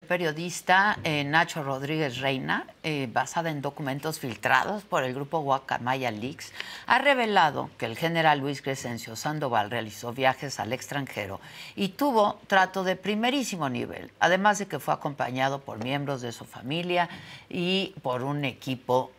periodista Nacho Rodríguez Reina, basada en documentos filtrados por el grupo Guacamaya Leaks, ha revelado que el general Luis Crescencio Sandoval realizó viajes al extranjero y tuvo trato de primerísimo nivel, además de que fue acompañado por miembros de su familia y por un equipo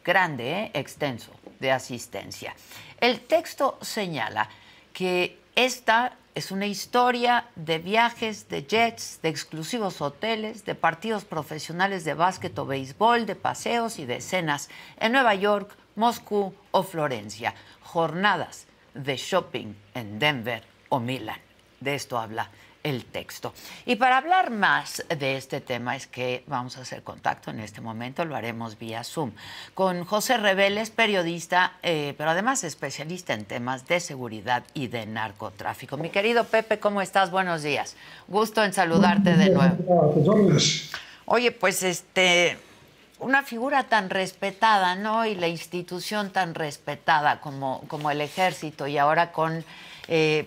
grande, extenso, de asistencia. El texto señala que esta es una historia de viajes, de jets, de exclusivos hoteles, de partidos profesionales de básquet o béisbol, de paseos y de cenas en Nueva York, Moscú o Florencia. Jornadas de shopping en Denver o Milán. De esto habla el texto. Y para hablar más de este tema es que vamos a hacer contacto en este momento, lo haremos vía Zoom, con José Reveles, periodista, pero además especialista en temas de seguridad y de narcotráfico. Mi querido Pepe, ¿cómo estás? Buenos días. Gusto en saludarte de nuevo. Oye, pues una figura tan respetada, ¿no? Y la institución tan respetada como el Ejército, y ahora con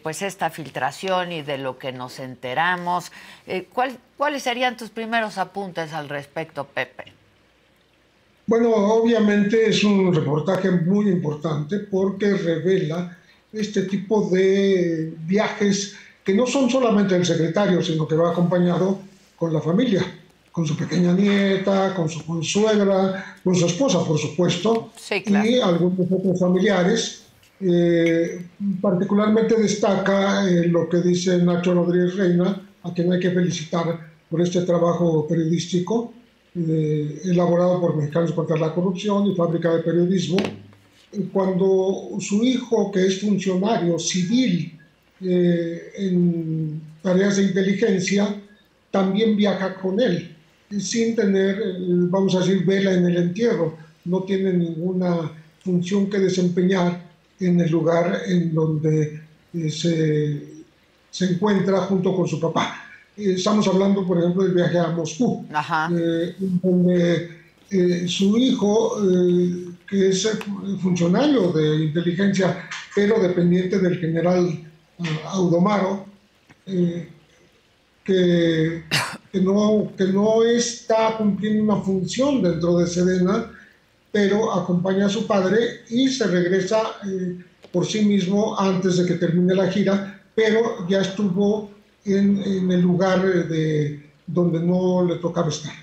pues esta filtración y de lo que nos enteramos. ¿Cuáles serían tus primeros apuntes al respecto, Pepe? Bueno, obviamente es un reportaje muy importante porque revela este tipo de viajes que no son solamente del secretario, sino que va acompañado con la familia, con su pequeña nieta, con su consuegra, con su esposa, por supuesto, sí, claro, y algunos otros familiares. Particularmente destaca lo que dice Nacho Rodríguez Reina, a quien hay que felicitar por este trabajo periodístico elaborado por Mexicanos contra la Corrupción y Fábrica de Periodismo, cuando su hijo, que es funcionario civil en tareas de inteligencia, también viaja con él, sin tener, vamos a decir, vela en el entierro. No tiene ninguna función que desempeñar en el lugar en donde se encuentra junto con su papá. Estamos hablando, por ejemplo, del viaje a Moscú, donde su hijo, que es funcionario de inteligencia, pero dependiente del general Audomaro, que no está cumpliendo una función dentro de Sedena, pero acompaña a su padre y se regresa por sí mismo antes de que termine la gira, pero ya estuvo en el lugar donde no le tocaba estar.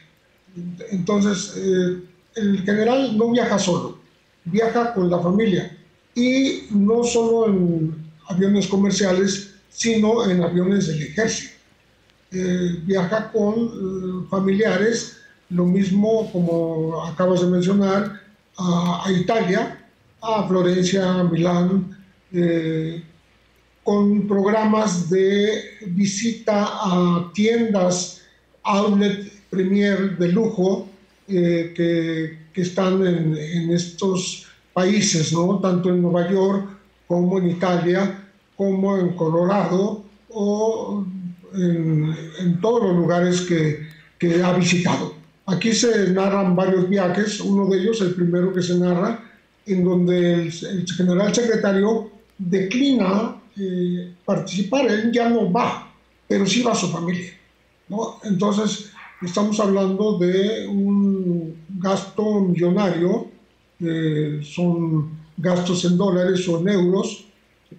Entonces, el general no viaja solo, viaja con la familia, y no solo en aviones comerciales, sino en aviones del ejército. Viaja con familiares, lo mismo como acabas de mencionar, a Italia, a Florencia, a Milán, con programas de visita a tiendas outlet premier de lujo que están en estos países, ¿no? Tanto en Nueva York como en Italia, como en Colorado o en todos los lugares que ha visitado. Aquí se narran varios viajes, uno de ellos, el primero que se narra, en donde el general secretario declina participar. Él ya no va, pero sí va a su familia, ¿no? Entonces, estamos hablando de un gasto millonario, son gastos en dólares o en euros,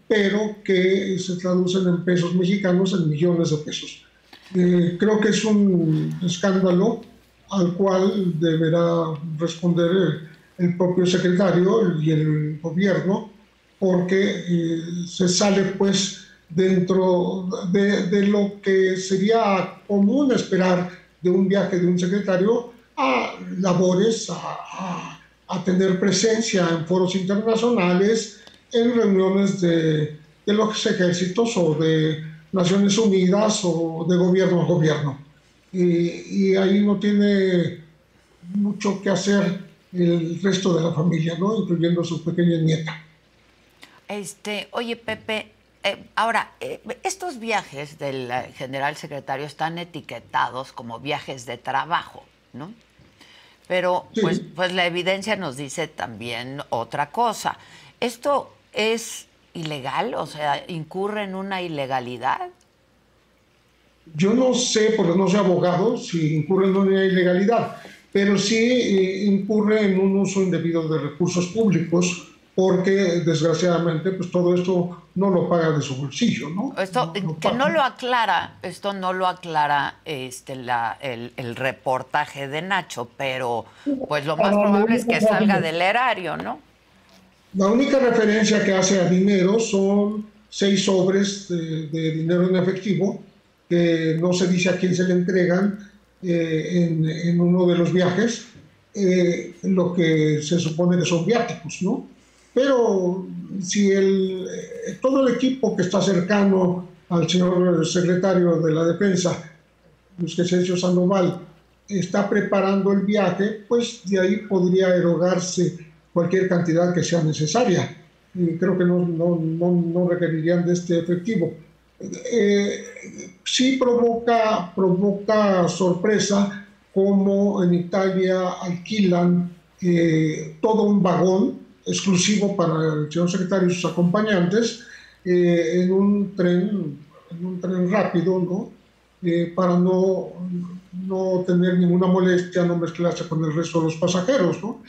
pero que se traducen en pesos mexicanos en millones de pesos. Creo que es un escándalo al cual deberá responder el propio secretario y el gobierno, porque se sale pues dentro de lo que sería común esperar de un viaje de un secretario a labores, a tener presencia en foros internacionales, en reuniones de los ejércitos o de Naciones Unidas o de gobierno a gobierno. Y ahí no tiene mucho que hacer el resto de la familia, ¿no? Incluyendo su pequeña nieta. Oye, Pepe, ahora, estos viajes del general secretario están etiquetados como viajes de trabajo, ¿no? Pero Sí. pues la evidencia nos dice también otra cosa. ¿Esto es ilegal? O sea, ¿incurre en una ilegalidad? Yo no sé, porque no soy abogado, si incurre en una ilegalidad, pero sí incurre en un uso indebido de recursos públicos, porque desgraciadamente pues todo esto no lo paga de su bolsillo, ¿no? Esto que no lo aclara, esto no lo aclara el reportaje de Nacho, pero pues lo más Para la probable es única que salga del erario, ¿no? La única referencia que hace a dinero son 6 sobres de dinero en efectivo, que no se dice a quién se le entregan en uno de los viajes, lo que se supone que son viáticos, ¿no? Pero si todo el equipo que está cercano al señor secretario de la Defensa, Luis Crescencio Sandoval, está preparando el viaje, pues de ahí podría erogarse cualquier cantidad que sea necesaria. Creo que no requerirían de este efectivo. Sí provoca sorpresa como en Italia alquilan todo un vagón exclusivo para el señor secretario y sus acompañantes en un tren rápido, ¿no? Para no tener ninguna molestia, no mezclarse con el resto de los pasajeros, ¿no?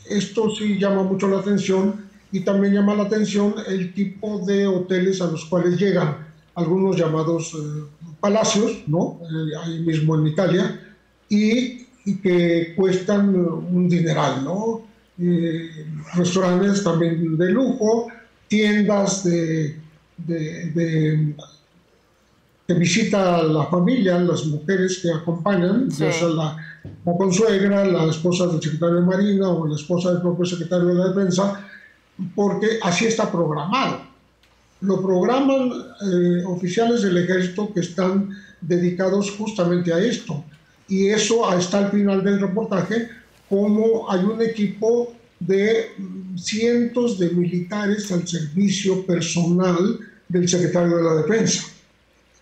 Esto sí llama mucho la atención, y también llama la atención el tipo de hoteles a los cuales llegan, algunos llamados palacios, ¿no? Ahí mismo en Italia, y que cuestan un dineral, ¿no? Restaurantes también de lujo, tiendas de que visita a la familia, las mujeres que acompañan, Sí. ya sea la consuegra, la esposa del secretario de Marina o la esposa del propio secretario de la Defensa, porque así está programado. Lo programan oficiales del ejército que están dedicados justamente a esto. Y eso está al final del reportaje, como hay un equipo de cientos de militares al servicio personal del secretario de la Defensa,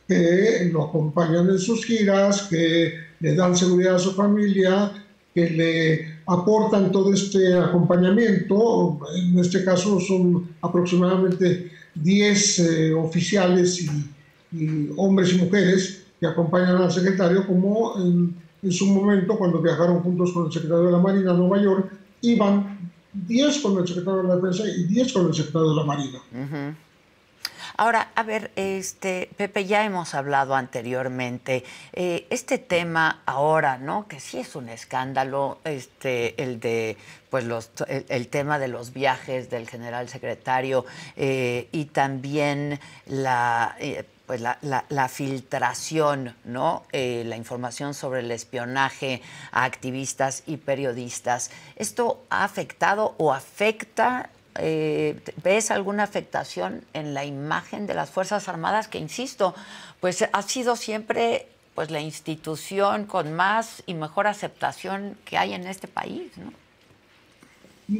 que lo acompañan en sus giras, que le dan seguridad a su familia, que le aportan todo este acompañamiento. En este caso son aproximadamente 10 oficiales y hombres y mujeres que acompañan al secretario, como en su momento cuando viajaron juntos con el secretario de la Marina a Nueva York, iban 10 con el secretario de la Defensa y 10 con el secretario de la Marina. Ahora, a ver, Pepe, ya hemos hablado anteriormente, este tema ahora, ¿no? Que sí es un escándalo, el de, pues, el tema de los viajes del general secretario y también pues la filtración, ¿no? La información sobre el espionaje a activistas y periodistas. ¿Esto ha afectado o afecta? ¿Ves alguna afectación en la imagen de las Fuerzas Armadas, que, insisto, pues ha sido siempre pues la institución con más y mejor aceptación que hay en este país, ¿no?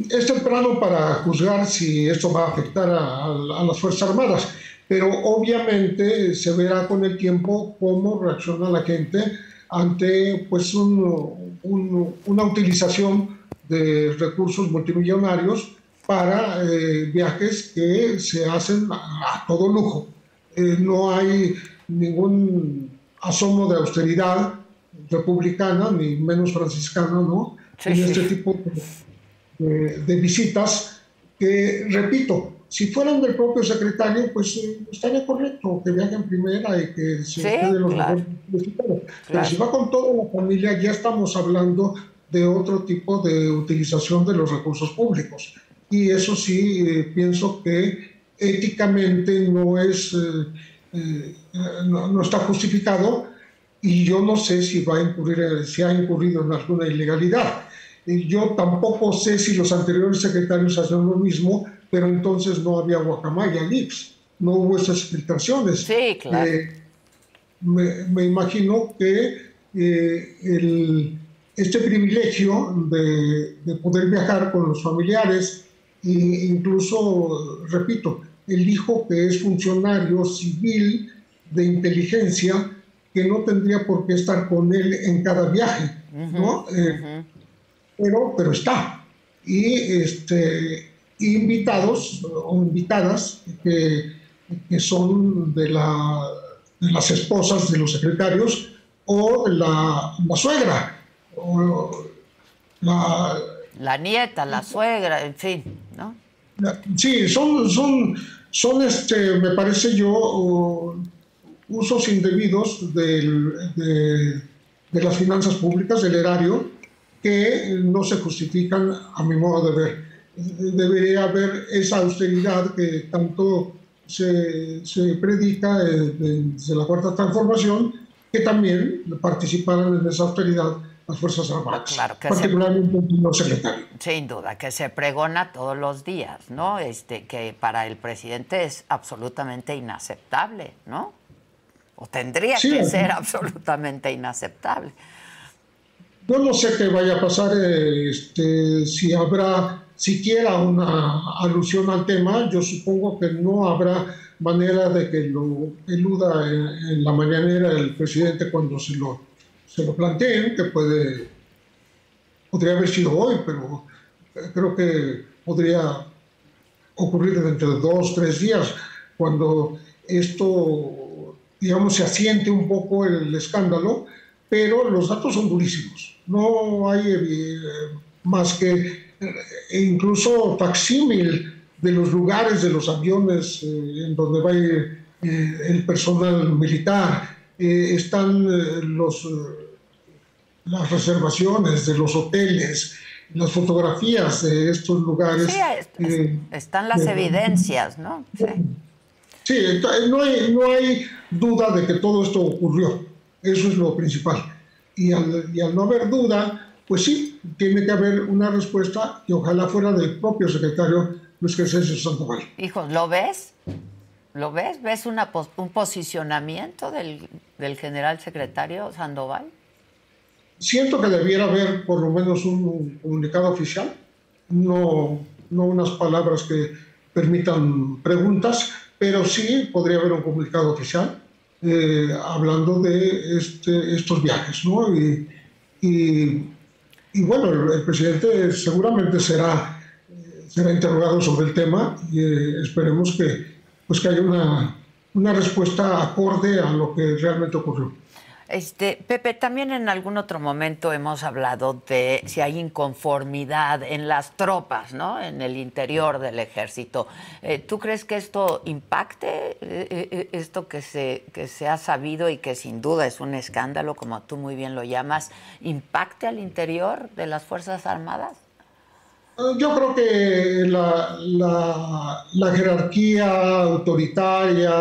Es temprano para juzgar si esto va a afectar a las Fuerzas Armadas, pero obviamente se verá con el tiempo cómo reacciona la gente ante pues una utilización de recursos multimillonarios para viajes que se hacen a todo lujo. No hay ningún asomo de austeridad republicana, ni menos franciscana, ¿no? Sí, En sí. este tipo de visitas, que, repito, si fueran del propio secretario, pues estaría correcto que viajen primera y que se queden los claro, mejores. Pero claro. si va con toda la familia, ya estamos hablando de otro tipo de utilización de los recursos públicos. Y eso sí, pienso que éticamente no está justificado, y yo no sé si si ha incurrido en alguna ilegalidad. Yo tampoco sé si los anteriores secretarios hacían lo mismo, pero entonces no había Guacamaya Leaks, no hubo esas filtraciones. Sí, claro. Me imagino que este privilegio de poder viajar con los familiares, e incluso, repito, el hijo que es funcionario civil de inteligencia, que no tendría por qué estar con él en cada viaje, ¿no? Pero está. Y invitados o invitadas que son de las esposas de los secretarios o de la suegra, o la nieta, la suegra, en fin, ¿no? Sí, me parece yo, usos indebidos de las finanzas públicas, del erario, que no se justifican a mi modo de ver. Debería haber esa austeridad que tanto se predica desde la Cuarta Transformación, que también participaran en esa austeridad las Fuerzas Armadas, claro, particularmente el señor secretario. Sin duda, que se pregona todos los días, ¿no? Que para el presidente es absolutamente inaceptable, ¿no? O tendría que ser absolutamente inaceptable. Yo no sé qué vaya a pasar, si habrá siquiera una alusión al tema. Yo supongo que no habrá manera de que lo eluda en la mañanera el presidente cuando se lo planteen, que podría haber sido hoy, pero creo que podría ocurrir dentro de 2 o 3 días, cuando esto, digamos, se asiente un poco el escándalo, pero los datos son durísimos. No hay más que incluso facsímil de los lugares de los aviones en donde va a ir el personal militar. Están las reservaciones de los hoteles, las fotografías de estos lugares. Sí, están las evidencias, ¿no? Sí, no hay duda de que todo esto ocurrió. Eso es lo principal. Y al no haber duda, pues sí, tiene que haber una respuesta que ojalá fuera del propio secretario Luis Crescencio Sandoval. Hijos, ¿lo ves? ¿Lo ves? ¿Ves un posicionamiento del general secretario Sandoval? Siento que debiera haber por lo menos un comunicado oficial, no unas palabras que permitan preguntas, pero sí podría haber un comunicado oficial hablando de estos viajes, ¿no? Y bueno, el presidente seguramente será interrogado sobre el tema y esperemos que haya una respuesta acorde a lo que realmente ocurrió. Pepe, también en algún otro momento hemos hablado de si hay inconformidad en las tropas, ¿no? En el interior del ejército. ¿Tú crees que esto impacte, esto que se ha sabido y que sin duda es un escándalo, como tú muy bien lo llamas, impacte al interior de las Fuerzas Armadas? Yo creo que la jerarquía autoritaria,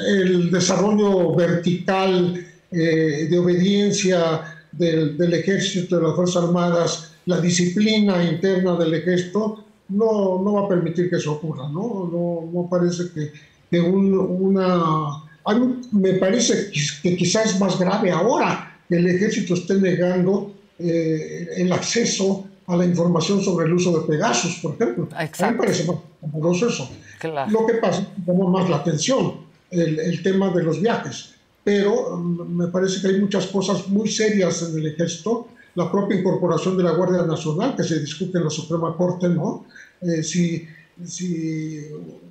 el desarrollo vertical de obediencia del ejército, de las Fuerzas Armadas, la disciplina interna del ejército, no va a permitir que eso ocurra, no parece que a mí me parece que quizás es más grave ahora que el ejército esté negando el acceso a la información sobre el uso de Pegasus, por ejemplo. Exacto. A mí me parece más amoroso eso. Claro. Lo que pasa es que llama más la atención el tema de los viajes, pero me parece que hay muchas cosas muy serias en el ejército. La propia incorporación de la Guardia Nacional, que se discute en la Suprema Corte, ¿no? Si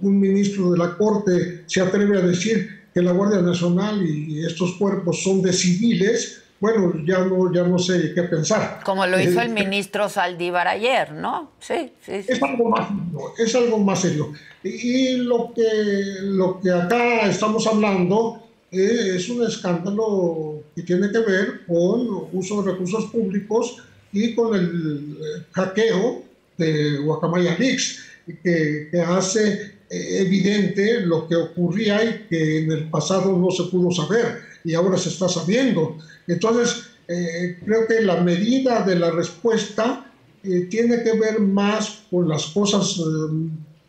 un ministro de la Corte se atreve a decir que la Guardia Nacional y estos cuerpos son de civiles, bueno, ya no sé qué pensar. Como lo hizo el ministro Saldívar ayer, ¿no? Sí. Es algo más serio. Y lo que acá estamos hablando es un escándalo que tiene que ver con uso de recursos públicos y con el hackeo de Guacamaya Leaks, que hace evidente lo que ocurría y que en el pasado no se pudo saber y ahora se está sabiendo. Entonces, creo que la medida de la respuesta tiene que ver más con las cosas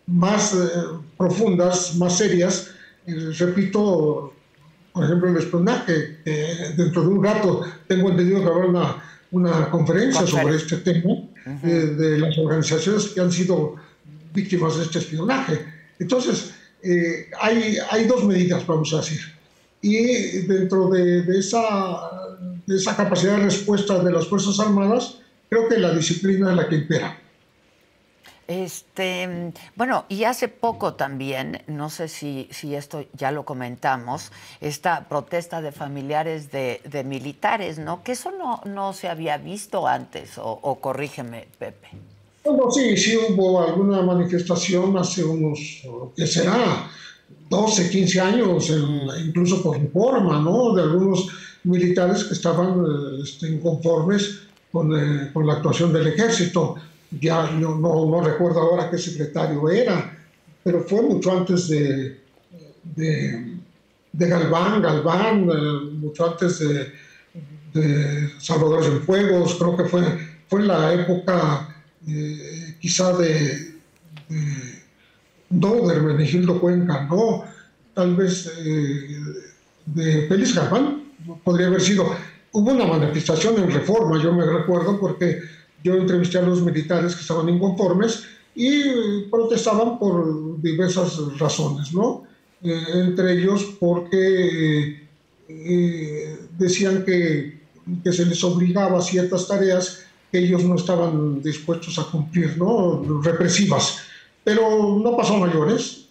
más profundas, más serias. Repito, por ejemplo, el espionaje. Dentro de un rato tengo entendido que habrá una conferencia sobre este tema de las organizaciones que han sido víctimas de este espionaje. Entonces, hay 2 medidas, vamos a decir. Y dentro de esa capacidad de respuesta de las Fuerzas Armadas, creo que la disciplina es la que impera. Bueno, y hace poco también, no sé si esto ya lo comentamos, esta protesta de familiares de militares, ¿no? Que eso no se había visto antes, o corrígeme, Pepe. Bueno, sí hubo alguna manifestación hace unos, ¿qué será? 12, 15 años, incluso por reforma, ¿no? De algunos militares que estaban inconformes con la actuación del ejército. Ya no recuerdo ahora qué secretario era, pero fue mucho antes de Galván, mucho antes de Salvador Cienfuegos. Creo que fue en la época quizá no de Hermenegildo Cuenca, no, tal vez de Félix Galván, podría haber sido. Hubo una manifestación en Reforma, yo me recuerdo, porque yo entrevisté a los militares que estaban inconformes y protestaban por diversas razones, ¿no? Entre ellos porque decían que se les obligaba a ciertas tareas que ellos no estaban dispuestos a cumplir, ¿no? Represivas. Pero no pasó a mayores.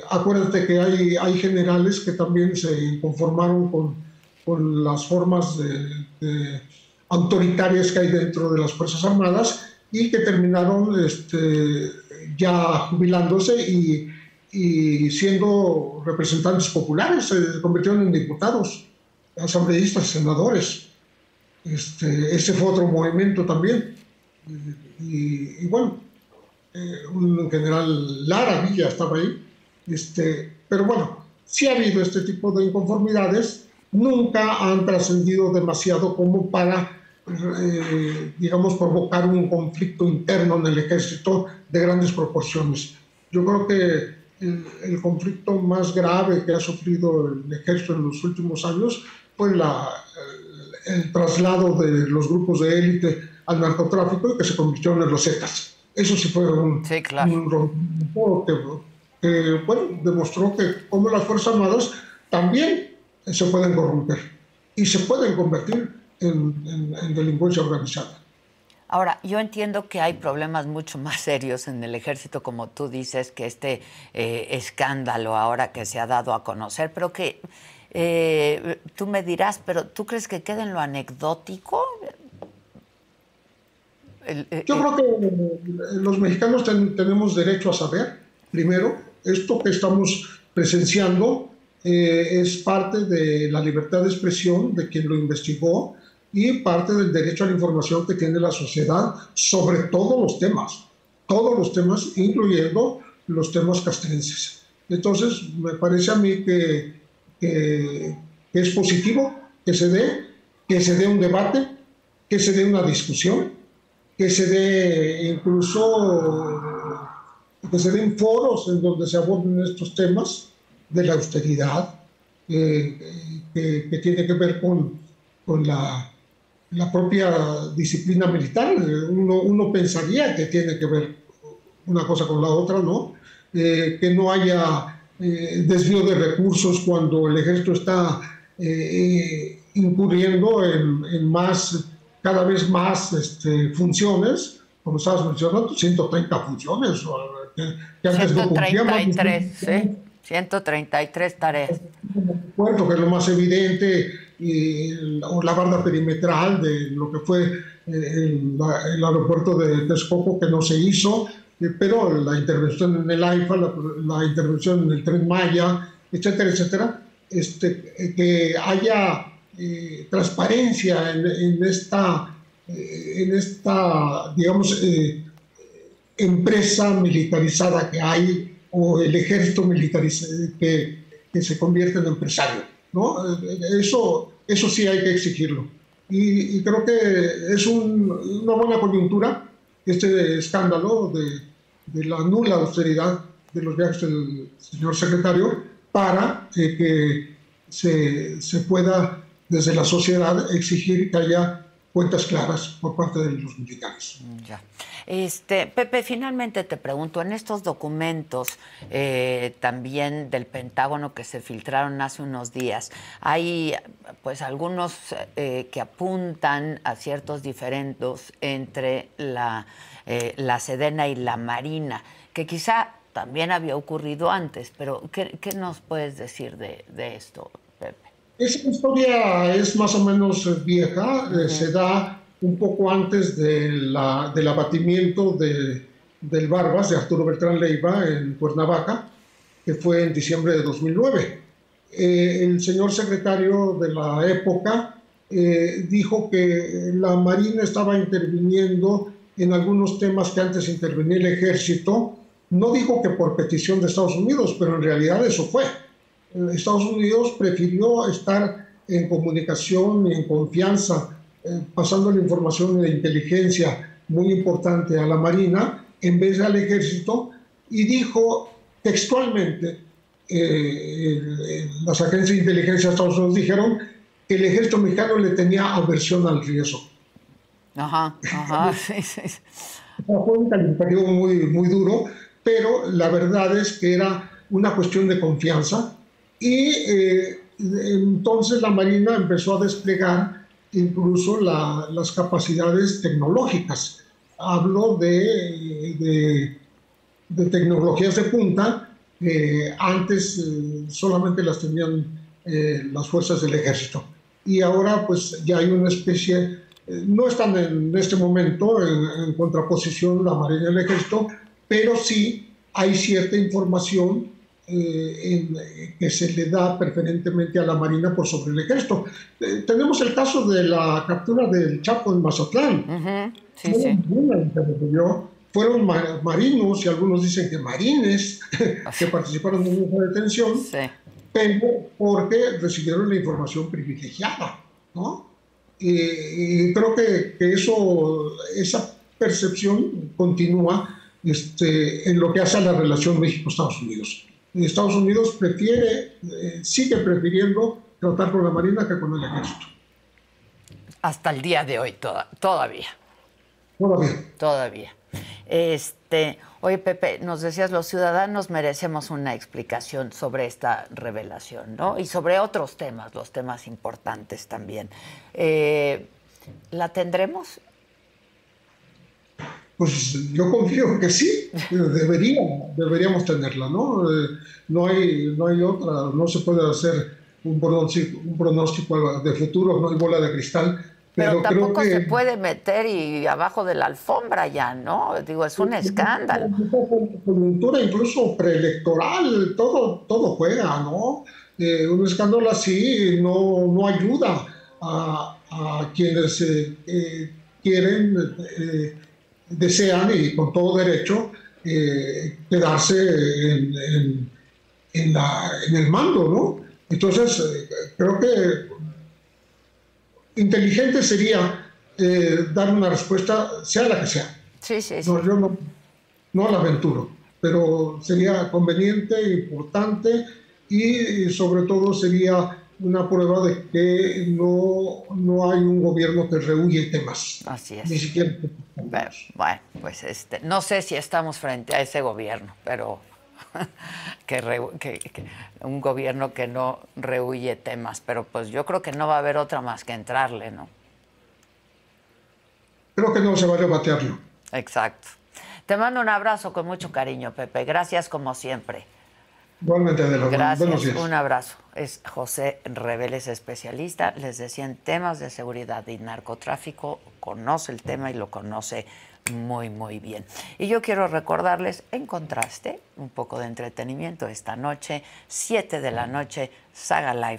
Acuérdate que hay generales que también se conformaron con las formas autoritarias que hay dentro de las Fuerzas Armadas y que terminaron ya jubilándose y siendo representantes populares, se convirtieron en diputados, asambleístas, senadores. Ese fue otro movimiento también. Y bueno, un general Lara Villa estaba ahí. Pero bueno, sí ha habido este tipo de inconformidades, nunca han trascendido demasiado como para, digamos, provocar un conflicto interno en el ejército de grandes proporciones. Yo creo que el conflicto más grave que ha sufrido el ejército en los últimos años fue el traslado de los grupos de élite al narcotráfico y que se convirtieron en los Zetas. Eso sí fue un rompimiento que bueno, demostró que como las Fuerzas Armadas también se pueden corromper y se pueden convertir en delincuencia organizada. Ahora, yo entiendo que hay problemas mucho más serios en el ejército, como tú dices, que este escándalo ahora que se ha dado a conocer, pero que tú me dirás, pero ¿tú crees que queda en lo anecdótico? Yo creo que los mexicanos tenemos derecho a saber, primero, esto que estamos presenciando es parte de la libertad de expresión de quien lo investigó y parte del derecho a la información que tiene la sociedad sobre todos los temas, incluyendo los temas castrenses. Entonces, me parece a mí que es positivo que se dé un debate, que se dé una discusión, que se dé incluso que se den foros en donde se aborden estos temas de la austeridad, que tiene que ver con la propia disciplina militar. Uno pensaría que tiene que ver una cosa con la otra, ¿no? Que no haya desvío de recursos cuando el ejército está incurriendo en cada vez más funciones, como estabas mencionando, 130 funciones, que antes 133, sí, 133 tareas. Recuerdo que es lo más evidente, o la banda perimetral de lo que fue el aeropuerto de Texcoco, que no se hizo, pero la intervención en el AIFA, la intervención en el Tren Maya, etcétera, etcétera, que haya transparencia en esta, digamos, empresa militarizada que hay, o el ejército militarizado que se convierte en empresario, ¿no? Eso sí hay que exigirlo. Y creo que es una buena coyuntura este escándalo de la nula austeridad de los viajes del señor secretario para que se pueda desde la sociedad exigir que haya cuentas claras por parte de los militares. Ya. Pepe, finalmente te pregunto, en estos documentos también del Pentágono que se filtraron hace unos días, hay pues algunos que apuntan a ciertos diferendos entre la Sedena y la Marina, que quizá también había ocurrido antes, pero ¿qué nos puedes decir de esto, Pepe? Esa historia es más o menos vieja, se da un poco antes del abatimiento del Barbas, de Arturo Beltrán Leiva, en Cuernavaca, que fue en diciembre de 2009. El señor secretario de la época dijo que la Marina estaba interviniendo en algunos temas que antes intervenía el Ejército. No dijo que por petición de Estados Unidos, pero en realidad eso fue. Estados Unidos prefirió estar en comunicación y en confianza, pasando la información de inteligencia muy importante a la Marina en vez del Ejército, y dijo textualmente, las agencias de inteligencia de Estados Unidos dijeron que el Ejército mexicano le tenía aversión al riesgo. Sí. Fue un calificativo muy duro, pero la verdad es que era una cuestión de confianza. Y entonces la Marina empezó a desplegar incluso las capacidades tecnológicas. Hablo de tecnologías de punta que antes solamente las tenían las fuerzas del Ejército. Y ahora pues ya hay una especie, no están en este momento en contraposición la Marina y el Ejército, pero sí hay cierta información que se le da preferentemente a la Marina por sobre el Ejército. Tenemos el caso de la captura del Chapo en Mazatlán. Sí. Fueron marinos, y algunos dicen que marines, que participaron en esa detención, pero porque recibieron la información privilegiada, ¿no? Y creo que esa percepción continúa en lo que hace a la relación México-Estados Unidos. Estados Unidos sigue prefiriendo tratar con la Marina que con el Ejército. Hasta el día de hoy todavía. Todavía. Oye, Pepe, nos decías, los ciudadanos merecemos una explicación sobre esta revelación, ¿no? Y sobre otros temas, los temas importantes también. ¿La tendremos? Pues yo confío que sí, deberíamos tenerla, ¿no? No hay otra, no se puede hacer un pronóstico de futuro, no hay bola de cristal. Pero tampoco se puede meter y abajo de la alfombra ya, ¿no? Digo, es un escándalo. Coyuntura incluso preelectoral, todo juega, ¿no? Un escándalo así no ayuda a quienes quieren, desean, y con todo derecho, quedarse en el mando, ¿no? Entonces, creo que inteligente sería dar una respuesta, sea la que sea. Sí. No, yo no la aventuro, pero sería conveniente, importante, y sobre todo sería una prueba de que no hay un gobierno que rehúye temas. Así es. Ni siquiera. Bueno, pues no sé si estamos frente a ese gobierno, pero que un gobierno que no rehúye temas, pero pues yo creo que no va a haber otra más que entrarle, ¿no? Creo que no se va a rebatearlo. Exacto. Te mando un abrazo con mucho cariño, Pepe. Gracias como siempre. Igualmente, Adela. Gracias, buenos días. Un abrazo. Es José Reveles, especialista, les decía, en temas de seguridad y narcotráfico, conoce el tema y lo conoce muy bien. Y yo quiero recordarles, en contraste, un poco de entretenimiento esta noche, 7 de la noche, Saga Live